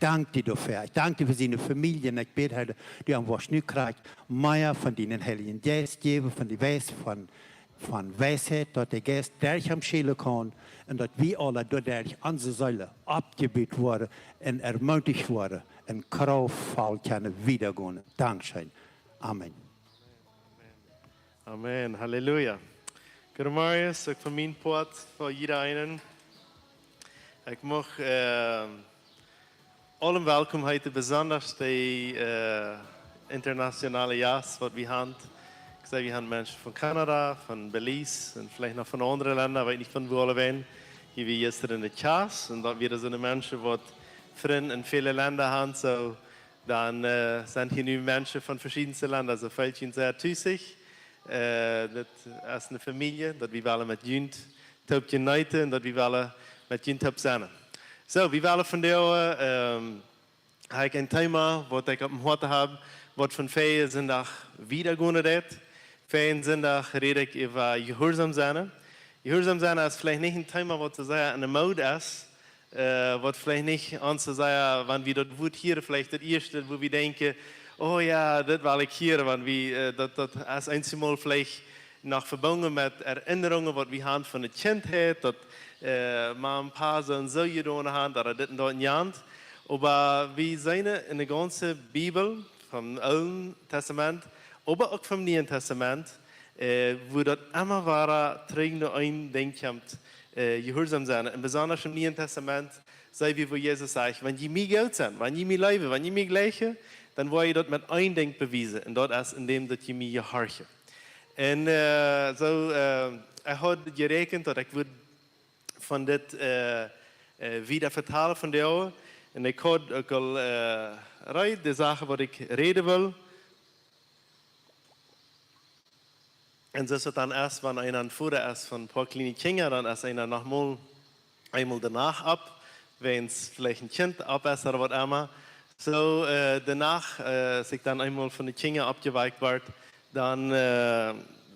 danke dir dafür. Ich danke dir für seine Familie. Ich bete, Herr, die haben was nicht gekriegt. Mehr von deinen Heiligen Geist geben, von die Weisheit, von Weisheit, dass der Geist durch am Schälen kann und dass wir alle durch unsere Säule abgebiet wurden und ermutigt wurden und kraftvoll können wiedergehen. Dankeschön. Amen. Amen. Halleluja. Goedemorgen, ik van mijn poort voor iedereen. Ik mag allen welkom heten, besonders die internationale Jas, wat we hebben. Ik zei, we hebben mensen van Canada, van Belize en vielleicht nog van andere landen, weet niet van wo alle zijn. Hier wie gestern in de Chas en dat weer zijn mensen wat vrienden in vele landen hebben. So, dan zijn hier nu mensen van verschillende landen, also fällt je sehr tüßig. Dat is een familie, dat we willen met junt top uniten en dat we willen met junt top zijn. Zo, we willen vandaag heb ik een thema wat ik op mijn hart heb, wat van vele zondag wiedergehen wird. Vele zondag red ik over gehoorzaam zijn. Gehoorzaam zijn is vielleicht niet een thema wat te zeggen aan de mode is, wat vielleicht niet aan te zeggen, wanneer we dat woord hier vielleicht het eerste, wo we denken, oh ja, dat wil ik hier, want dat is eenmaal vielleicht nog verbonden met herinneringen wat we hebben van de kindheid, dat maar een paar zo gedaan hebben, dat dit en dat niet aan. Maar we zijn in de ganze Bibel, vom Alten Testament, aber ook vom Neuen Testament, wo dat immer wahre trägende ein denkt, gehorsam zijn. En besonders im Neuen Testament, sei wie wo Jesus sagt, wenn je mir Geld sind, wenn je mir leben, wenn je mir gleiche, dann wil je dat met één denk bewijzen. En dat is indem dat je me je hartje. En ik had gerekend dat ik would van dit wieder vertalen van jou. En ik had ook al de zaken wat ik reden wil. En zo is het dan eerst, wanneer een aan voeren is van een paar kleine kinderen, dan is een nog eenmaal daarna op. Wens vielleicht een kind op is of wat immer. So, danach, als ich dann einmal von den Kindern abgeweicht werde, dann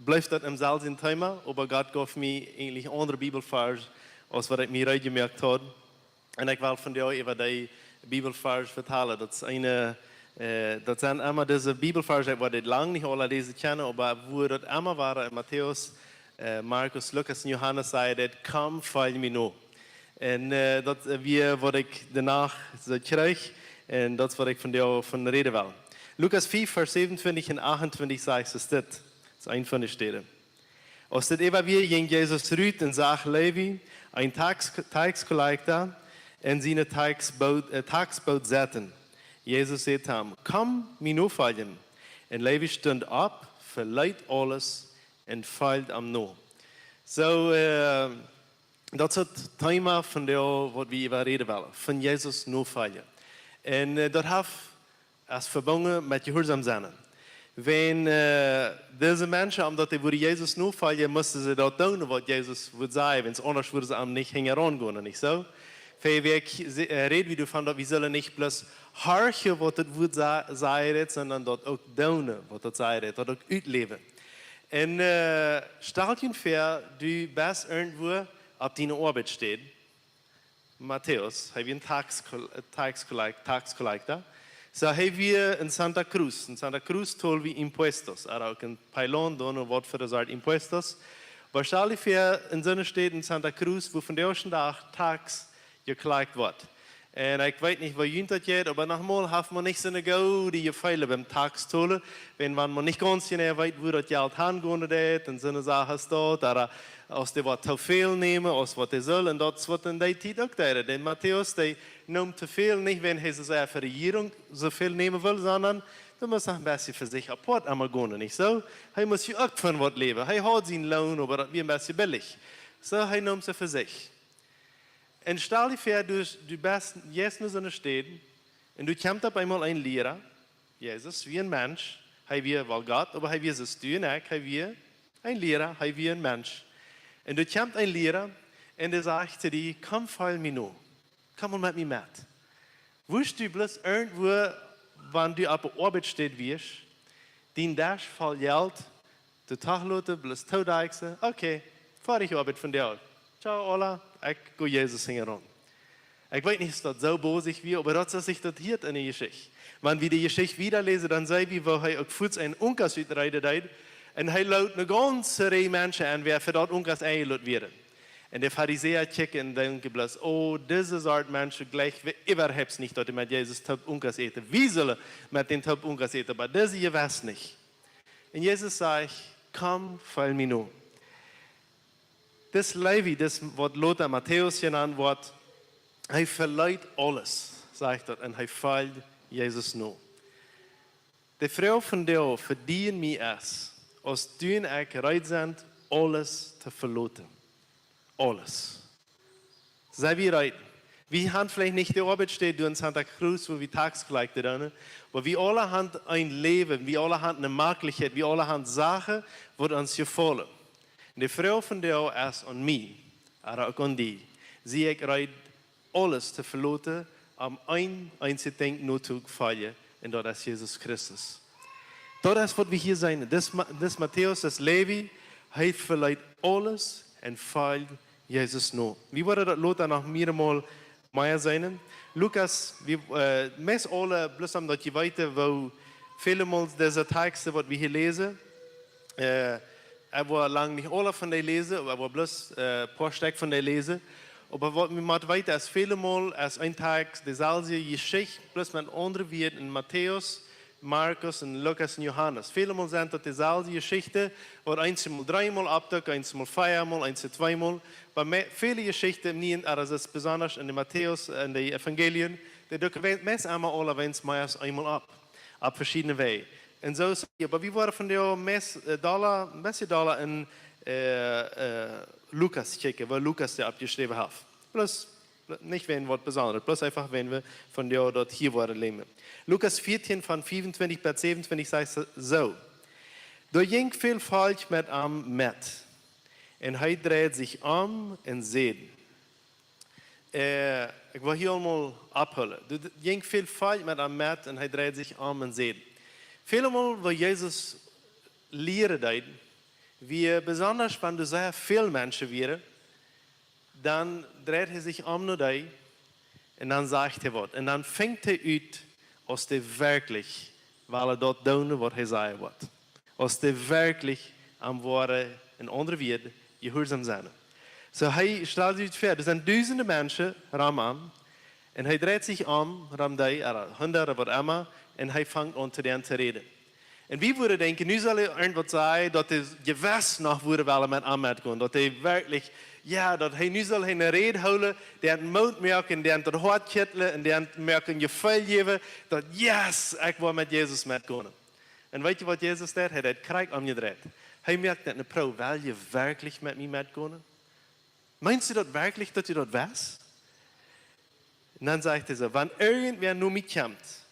bleibt das im selben Thema, aber Gott gab mir eigentlich andere Bibelvers, als was ich mir gemerkt habe. Und ich will von dir über die Bibelvers vertellen. Das sind immer diese Bibelvers, die ich lange nicht alle lesen kennen, aber wo das immer war, in Matthäus, Markus, Lukas und Johannes sagt, komm, folge mir nur. Und das was ich danach so kriege, en dat is wat ik van jou van reden wil. Lucas 4, vers 27 en 28 zegt es dit. Dat is een van de steden. Als dit even weer ging Jezus uit en zag Levi, een taxcollector, en zijn taxboot zetten. Jezus zei hem, kom mij nu volgen. En Levi stond op, verliet alles en volgde hem nu. Zo, dat is het thema van jou wat we even reden willen. Van Jezus nu volgen. En dat heeft als verbonden met gehoorzaam zijn. Wanneer deze mensen, omdat ze voor Jezus nu vallen, moesten ze dat doen wat Jezus wil zeggen. Want anders zouden ze hem niet hingen rondgaan, niet zo? Voor ik red wie van dat we zullen niet plus hartje wat het wil zeggen, sondern dat ook doen wat het zeggen, dat ook uitleven. En stel je voor, du best irgendwo op die Arbeit steht. Matthäus, hij heeft een taxcollector. So hij weer in Santa Cruz. In Santa Cruz tollen we impuestos. Er ook in Pailon doen een woord voor de soort impuestos. Waarschijnlijk weer in zo'n stad in Santa Cruz, wo van de eerste dag tax geklaagd wordt. En ik weet niet waar jullie dat gaat, maar nogmaals heeft man niet zo'n goede gevoel beim tax tollen. Wenn man niet ganz genau weet hoe dat geld hangen deed, en zo'n zaken staat, oder als die wat te veel nemen, als wat hij zal, en dat is wat in die tijd ook deden. En Matthäus, die neemt te veel, niet wenn hij ze voor de regering zoveel nemen wil, sondern dan moet hij een beetje voor zich apart allemaal gaan, niet zo? Hij moet je ook van wat leven. Hij houdt zijn loon, maar dat weer een beetje billig. Zo, hij neemt ze voor zich. En stel je voor, du bist jetzt in zo'n stad, en du komt op eenmaal een leraar, Jezus, wie een mens, hij weer wel God, maar hij weer zijn stuur, hij weer een leraar, hij weer een mens. En er komt een leraar en die zegt te die, kom volg me nu. Kom maar met me met. Wist du bloß irgendwo, wanneer du op de arbeid steht wirst, die dash vol geld, de taglote bloß toedijkse, oké, vaar ik arbeid van jou. Ciao, hola, ik ga Jezus zingen rond. Ich weiß nicht, ist das so bosig wie, aber das ist sich das hier in der Geschichte. Wenn wir die Geschichte wieder lesen, dann sehen wir, wo er auch kurz einen Unkas uitrijden deed. Und er laut eine ganze Reihe Menschen an, wer für dort Unkas eingeladen werden. Und der Pharisäer checken und denken bloß, oh, diese Art Menschen gleich, wie überhaupt nicht, dass die mit Jesus Top Unkas eten. Wie sollen mit den Top Unkas eten? Aber diese ihr weiß nicht. Und Jesus sagt, komm, folg mir nur. Das Levi, das was Lothar Matthäus genannt wird, er verleiht alles, sagt er, und er folgt Jesus nur. Die Frau von dir verdient mir es, als du und ich bereit sind, alles zu verlassen. Alles. Sei wir bereit. Wir haben vielleicht nicht die Arbeit steht in Santa Cruz, wo wir tagsgleich tun, aber wir alle haben ein Leben, wir alle haben eine Möglichkeit, wir alle haben Sachen, die uns gefallen. Und die Frau von dir ist an mich, aber auch an dich. Sie ist bereit, alles zu verlassen, um ein einziges Ding nur zu gefallen, und das ist Jesus Christus. Das ist, was wir hier sehen. Das Matthäus, das Levi, hat vielleicht alles und folgt Jesus nur. Wie wurde das Lothar noch mehrmals mehr sein? Lukas, wir messen alle, bloß am dat je weten, wo vielmals diese Texte, was wir hier lesen, war lang nicht alle von denen lesen, aber bloß ein paar Stück von denen lesen. Aber was wir mal weiter, ist vielmals als ein Tag dieselbe Geschichte, bloß mit anderen wird in Matthäus, Markus und Lukas und Johannes. Vielmal sind das dieselbe Geschichte, wo einmal dreimal abdeckt, einmal viermal, einmal zweimal. Aber viele Geschichten nicht, aber das ist besonders in den Matthäus, in den Evangelien, die decken meist einmal alle wenns meist einmal ab verschiedene Wege. Und so ist es. Aber wir waren von der meist Dollar in Lukas checken, weil Lukas der abgeschrieben hat. Plus nicht wenn was Besonderes, bloß einfach wenn wir von der dort hier waren leben. Lukas 14 von 25 bis 27 sagt so. Da ging viel falsch mit am Met. Und er dreht sich um und sieht. Ich will hier einmal abholen. Da ging viel falsch mit am Met und er dreht sich um und sieht. Vielmal, wo Jesus lehren deed, wie besonders wenn du sehr viele Menschen wären, dann dreht er sich um nur dich und dann sagt er was. Und dann fängt er uit, als der wirklich, weil er dort tun, was er sagen wird. Als der wirklich am Wort in andere wird, gehorsam sein. So er stellt sich vor, das sind tausende Menschen, Raman, und er dreht sich um, Ramdei, oder Hunderte, was immer, und er fängt an zu denen zu reden. Und wir würden denken, nu soll er irgendwas sagen, dass er gewiss noch würde, weil er mit Ahmed kommt, dass er wirklich, ja, dat hij nu zal een reden houden, die het moed merken, die het hart kitelen, en die het merken gevoel geven, dat yes, ik wil met Jezus metgaan. En weet je wat Jezus deed? Hij deed krijg omgedraaid. Hij merkt dat een vrouw, wil je werkelijk met mij metgaan? Meinst du dat werkelijk dat je dat was? En dan zegt hij zo, wanneer irgendwer nur mij komt,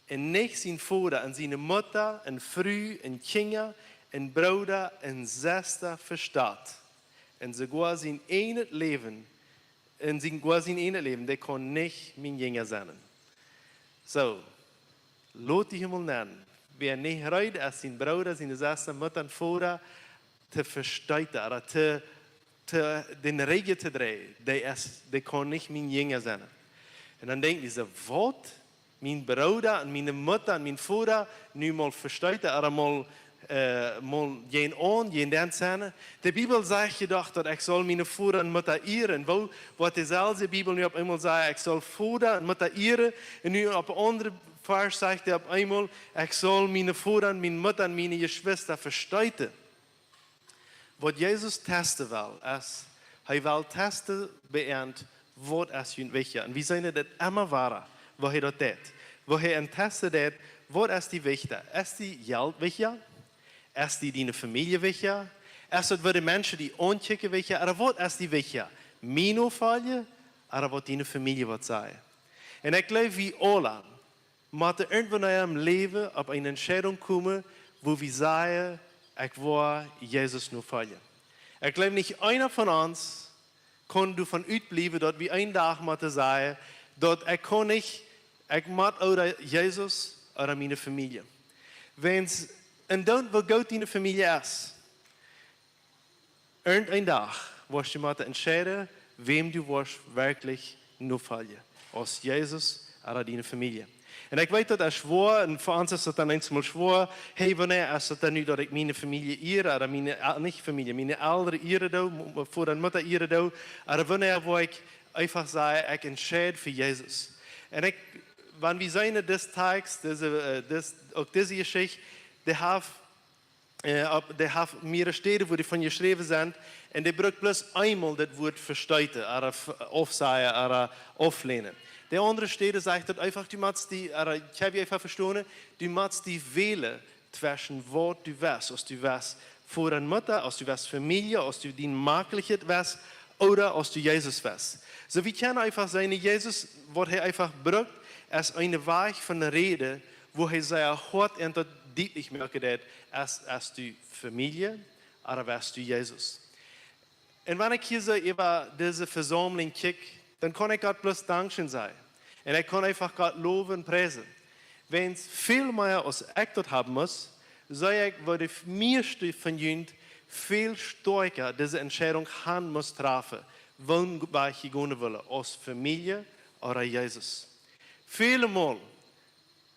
en niet zijn vader en zijn moeder en vrouw en kinderen en broeder en zuster verstaat, en sogar sein eines Leben, der kann nicht mein Jünger sein. So, lass dich mal nennen. Wer nicht reut, als sein Bruder, seine Schwester, Mutter und Vater zu verstehen oder den Regen zu drehen, der kann nicht mein Jünger sein. Und dann denken die so, was? Mein Bruder und meine Mutter und mein Vater nu mal verstehen oder mal geen on, geen dan zijn. De Bibel zegt je doch dat ik zal mijn vader en moeder eeren. Wat dezelfde Bibel nu op eenmaal zegt, ik zal vader en moeder eeren. En nu op een andere vers zegt hij op eenmaal, ik zal mijn vader en mijn moeder en mijn geschwister verstuiten. Wat Jezus testen wil, is, hij wil testen bij wat is je wichtig. En we zijn dat immer waar, wat hij dat deed. Wat hij een testen deed, wat is die wichtig? Is die geld wichtig? Is die deine Familie wichtig? Is het voor de mensen die onchecken wichtig? Oder wat is die wichtig? Mijn opvallen? Oder wat deine Familie wat zeggen? En ik geloof, wie alle, moeten irgendwann in ihrem Leben op een Entscheidung komen, wo wir sagen, ich will Jesus nur folgen. Ich glaube, nicht einer von uns kann davon uitbleiben, dass wir einen Tag müssen sagen, dass ich kann nicht, ich muss oder Jesus oder meine Familie. Wenn's en dan wat Gott in de familie is. Irgendein Tag wirst du mal entscheiden, wem du wirklich navolgen. Als Jezus en die familie. En ik weet dat er schwoor, en voor ons is dat dan eens maar schwoor, hey, wanneer is het dan nu dat ik mijn familie hier, of niet familie, mijn ouderen hier doe, voor een moeder hier doe, of wanneer wil ik einfach zeggen, ik entscheid voor Jezus. En wanneer we zijn des Tages, ook deze geschichte, die heeft meerdere steden, waar die van geschreven zijn, en die gebruikt plus eenmaal dat woord verstuiten, of afzaaien, of aflehnen. De andere steden zegt dat einfach, du musst die, ich habe einfach verstanden, du musst die wählen zwischen wat du was. Als du was voor een moeder, als du was familie, als du die Maaklichkeit was, oder als du Jesus was. So wir können einfach sein, Jesus, was er einfach braucht, als eine Weg von der Rede, wo er sehr hart und deutlich merkt, als du Familie, oder was du Jesus. Und wenn ich hier so über diese Versammlung kicke, dann kann ich Gott bloß Dankeschön sagen. Und ich kann einfach Gott loben und preisen. Wenn es viel mehr als ich dort haben muss, sage ich, würde mir von Jünd viel stärker diese Entscheidung haben muss treffen, wann ich gehen will, als Familie oder Jesus. Viele Mal,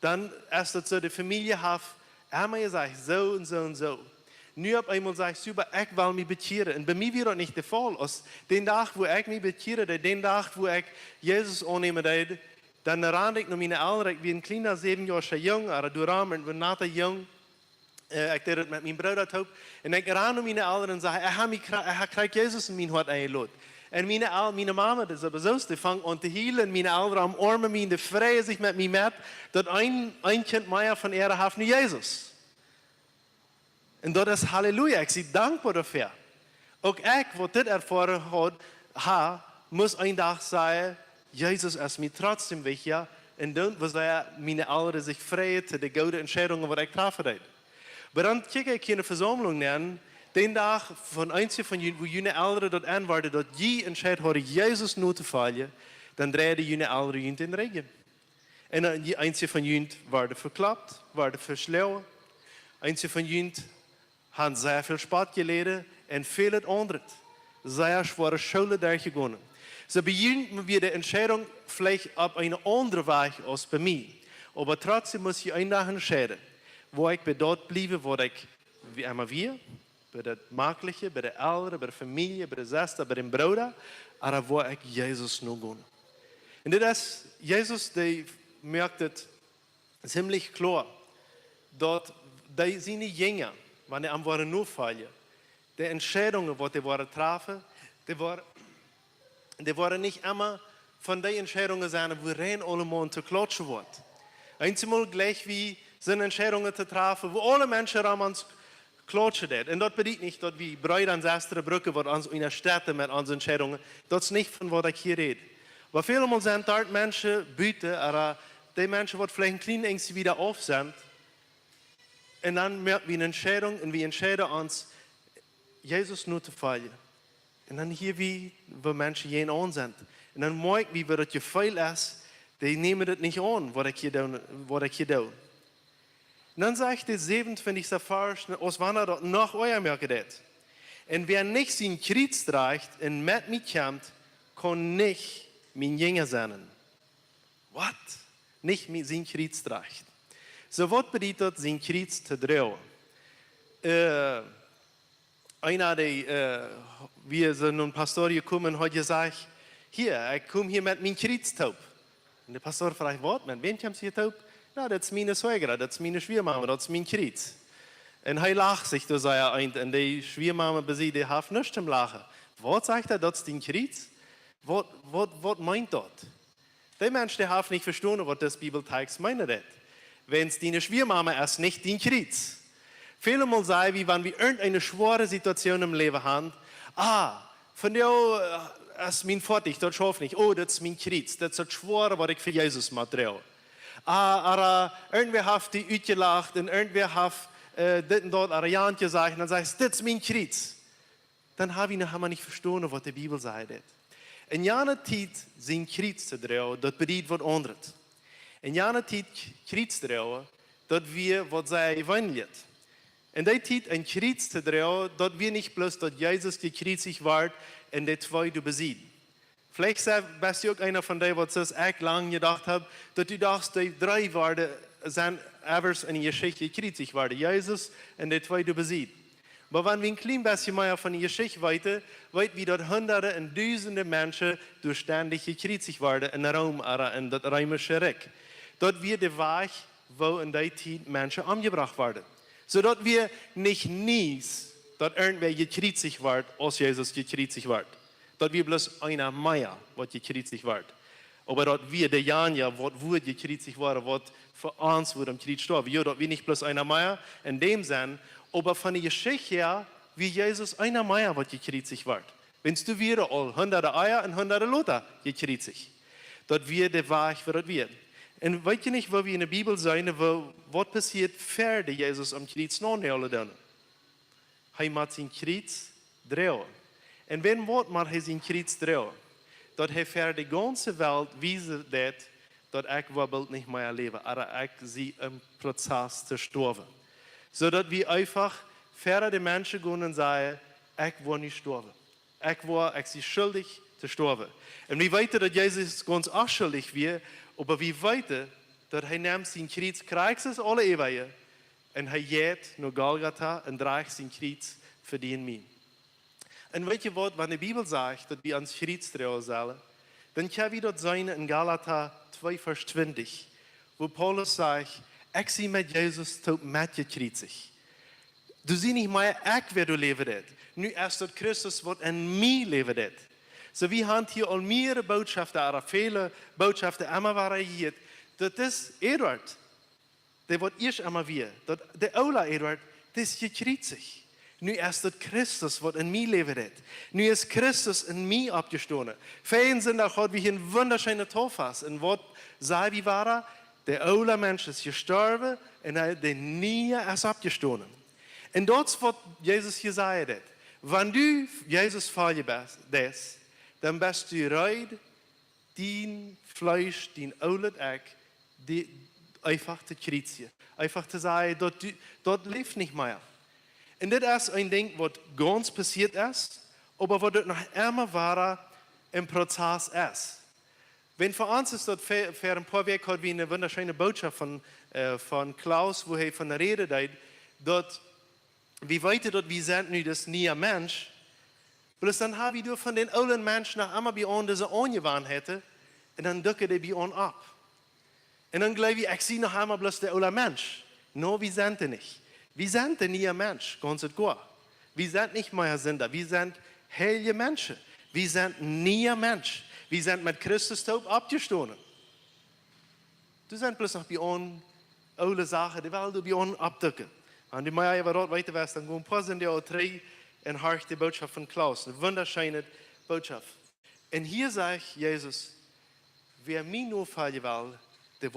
dann ist es so, die Familie hat einmal gesagt, so und so und so. Nu op eenmaal zeg ik, super, ik wil me bekeren. En bij mij weer dat niet de geval. Als den dag wo ik me bekeren, den dag wo ik Jezus aannemen deed, dan raande ik naar mijn ouderen. Ik ben een kleiner 7 jaar jong, maar door raam en nata jong. Ik deed het met mijn broer op. En ik raande naar mijn ouderen en zei, ik krijg Jezus in mijn hart aangeloot. En mijn mama, dat is aber zo, die vangt aan te hielen. Mijn ouderen omarmen me, de vrije zich met mij met, dat een kind meer van ere heeft nu Jezus. En dat is halleluja, ik zie dankbaar daarvoor. Ook ik, wat dit ervaren had, moest een dag zeggen, Jezus is mij trotzdem wichtig. En dan was mijn ouderen zich vrij te de goede entscheidungen, wat ik treffen deed. Maar dan kijk ik hier in de verzameling naar, den dag van eentje van jullie, wo jullie ouderen dat aanwaarden, dat je entscheidt hadden Jezus nu te volgen, dan draaiden jullie ouderen jullie in de regen. En eentje van jullie werden verklapt, werden verslagen. Eentje van jullie haben sehr viel Sport geleden und vieles anderes. Sehr schwere Schule durchgegangen. So beginnen wir die Entscheidung vielleicht auf eine andere Weg als bei mir. Aber trotzdem muss ich einen Tag entscheiden, wo ich bei dort bleibe, wo ich, wie immer wir, bei der Maakliche, bei der Eltern, bei der Familie, bei der Schwester, bei dem Bruder, aber wo ich Jesus nur gehe. Und das ist, Jesus, der merkt es ziemlich klar, dort, die sind nicht Jünger, wanneer die aan waren nu vallen. De entscheidungen, die die waren trafen, die waren nicht immer von den Entscheidungen sein, wo rein allemaal te klotschen wordt. Einmal gleich wie sind Entscheidungen zu treffen, wo alle Menschen an uns klotschen. Und das bedeutet nicht, dass wir Brüder und Schwestern brücken, was uns in der Stadt mit unseren Entscheidungen. Das ist nicht von was ich hier rede. Aber vielmal sind dort Menschen büten, aber die Menschen, die vielleicht ein klein Ängste wieder auf sind. Und dann merken wir eine Entscheidung und wir entscheiden uns, Jesus nur zu folgen. Und dann hier wie, wo Menschen jeden an sind. Und dann merken wir, wie das Gefühl ist, die nehmen das nicht an, was ich hier tue. Und dann sagt der 27. Vers, aus wann das noch euer merkt das. Und wer nicht sein Kreuz trägt und mit mir kommt, kann nicht mein Jünger sein. Was? Nicht sein Kreuz trägt. So, was bedeutet das, sein Kreuz zu tragen? Einer, der, wir sind ein Pastor gekommen, hat gesagt, hier, ich komme hier mit meinem Kreuz taub. Und der Pastor fragt, was, mit wem kommst du hier taub? Ja, das ist meine Schwägerin, das ist meine Schwiegermama, das ist mein Kreuz. Und er lacht sich, da sei er ein, und die Schwiegermama besieht, die hat nichts zum Lachen. Was sagt er, das ist dein Kreuz? Was meint das? Die Menschen, die haben nicht verstanden, was das Bibeltext meint. Wenn es deine Schwiegermama ist, nicht dein Kreuz. Viele Mal sagen wir, wenn wir irgendeine schwere Situation im Leben haben, von dir ist mein Fertig, das schaffe ich nicht. Oh, das ist mein Kreuz, das ist das Schwere, was ich für Jesus mache. Aber irgendwer hat die ausgelacht und irgendwer hat das und dort Ariane gesagt und dann sagst du, das ist mein Kreuz. Dann haben wir nicht verstanden, was die Bibel sagt. In jener Zeit sein Kreuz zu tragen, das bedeutet was anderes. In jener Zeit Kreuz zu tragen, das wir, was sei Evangeliet. In der Zeit ein Kreuz zu tragen, das wir nicht bloß, dass Jesus gekreuzigt wird und die zwei du besiegen. Vielleicht bist du auch einer von denen, was ich echt lange gedacht habe, dass du dachtest, die 3 Worte sind evers in der Geschichte gekriegt worden. Jesus und die 2 du besiegt. Aber wenn wir ein klein bisschen mehr von der Geschichte weiter, weit wie dort Hunderte und Tausende Menschen durchständig gekriegt worden in Rom oder in das römische Reich. Dort wird der Weg, wo in der Zeit Menschen umgebracht werden. So dort wir nicht nies, dort irgendwer gekriegt wird, als Jesus gekriegt wird. Dort wir bloß einer mehr, was gekriegt wird. Aber dort wir der Janja, was wurde gekriegt worden, was für uns wurde am Krieg gestorben. Ja, dort wir nicht bloß einer mehr in dem Sinn, aber von der Geschichte her, wie Jesus einer mehr, was gekriegt wird. Wenn du wieder all 100 Eier und 100 Lothar gekriegt. Dort wir der Weg, wo dort wir. Und weißt du nicht, wo wir in der Bibel sein, was passiert, fährt Jesus am Kreuz noch nicht alle dann? Er macht sein Kreuz drehen. Und wenn macht er sein Kreuz drehen? Dort er fährt die ganze Welt, wie sie das, dort ich will nicht mehr leben, aber ich sie im Prozess zu sterben. So dass wir einfach fährt die Menschen gehen und sagen, ich will nicht sterben. Ich sie schuldig zu sterben. Und wir weiter, dass Jesus ganz auch schuldig wird, aber wie weiter, dass er nimmt sein Kreuz, kriegt es alle Ewige, und er geht nach Golgatha und trägt sein Kreuz für die und mich. Und weißt du was, wenn die Bibel sagt, dass wir ans Kreuz drehen sollen, dann kann wir dort sein in Galater 2, Vers 20, wo Paulus sagt, ich sehe mit Jesus tot mit gekreuzigt. Du siehst nicht mehr, ich werde leben. Nu erst dort Christus wird in mir leben. So wir haben hier all mehrere Botschaften, aber viele Botschaften immer variiert. Das ist Eduard. Der wird erst einmal wir. Der Ola Eduard, das ist gekreuzigt. Nu erst dort Christus wird in mir leben. Nu ist Christus in mir abgestoßen. Fein sind auch heute wie ein wunderschöner Tofas. Und was sei wie war der Ola Mensch ist gestorben und der nie ist abgestoßen. Und dort wird Jesus hier sagen, wenn du Jesus folgen bist, dann bist du bereit, dein Fleisch, dein Ola Eck, einfach zu kreuzigen. Einfach zu sagen, dort lebt nicht mehr. Und das ist ein Ding, was ganz passiert ist, aber was dort noch immer war im Prozess ist. Wenn für uns ist dort für ein paar Wochen wie eine wunderschöne Botschaft von Klaus, wo er von der Rede deut, dort, wie weiter dort, wie sind nu das nie ein Mensch, bloß dann habe ich von den alten Menschen noch einmal bei uns diese angewandt hätte, und dann drücke die bei uns ab. Und dann glaube ich sehe noch einmal bloß der alte Mensch. No, wir sind nicht. Wir sind nie ein Mensch, ganz gut. Wir sind nicht mehr Sünder, wir sind heilige Menschen. Wir sind nie ein Mensch. Wir sind mit Christus tot abgestoßen. Du sind bloß noch bei uns alle Sachen, die wollen du bei uns abdecken. Und die Meier aber dort weiter wärst, dann gehen ein paar sind ja auch 3 und hör die Botschaft von Klaus. Eine wunderschöne Botschaft. Und hier sagt Jesus, wer mir nur fallen will,